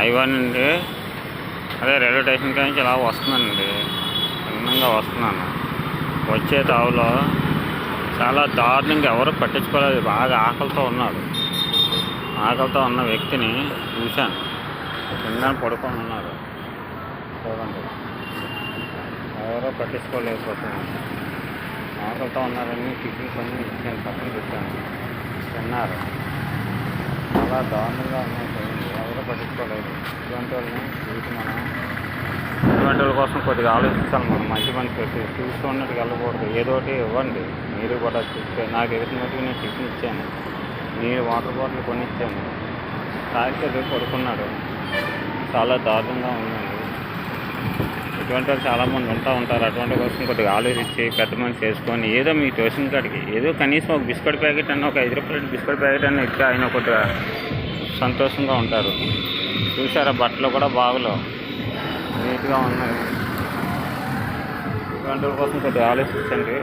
Ivan అండి. అదే railway station నుంచి ఇలా వస్తున్నానండి. చిన్నంగా వస్తున్నాను. వచ్చే తావులో చాలా దారుణంగా ఎవరు పట్టించుకోలేదు. బాగా ఆకలితో ఉన్నాడు. ఆకలితో ఉన్న వ్యక్తిని చూశాను. కింద పడుకొని ఉన్నారు. చూడండి, ఎవరో పట్టించుకోలేకపోతున్నాను. ఆకలితో ఉన్నారని టిఫిన్ కొన్ని ఇచ్చాను, పక్కన పెట్టాను. తిన్నారు. చాలా దారుణంగా ఉన్నాయి. ఎవరో పట్టించుకోలేదు. ఇటువంటి వాళ్ళని చూసి ఇటువంటి వాళ్ళ కోసం కొద్దిగా ఆలోచించాలి. మనం మంచి మంచి చూస్తూ ఉన్నట్టుగా వెళ్ళకూడదు. ఏదో ఒకటి ఇవ్వండి. మీరు కూడా చూస్తే నాకు తెలిసినట్టుగా నేను టిఫిన్ ఇచ్చాను. నేను వాటర్ బాటిల్ కొని ఇచ్చాను. తాగితే పడుకున్నాడు. చాలా దారుణంగా ఉందండి. ఇటువంటి వాళ్ళు చాలామంది ఉంటారు. అటువంటి కోసం కొద్దిగా ఆలోచించి పెద్ద మనిషి చేసుకొని ఏదో మీ ట్యూషన్ కాడికి ఏదో కనీసం ఒక బిస్కెట్ ప్యాకెట్ అన్న, ఒక 5 రూపాయల బిస్కెట్ ప్యాకెట్ అన్న ఇస్తే ఆయన కొద్దిగా సంతోషంగా ఉంటారు. చూసారా, బట్టలు కూడా బాగులో నీట్గా ఉన్నాయి. ఇటువంటి వాళ్ళ కోసం కొద్దిగా ఆలోచించండి.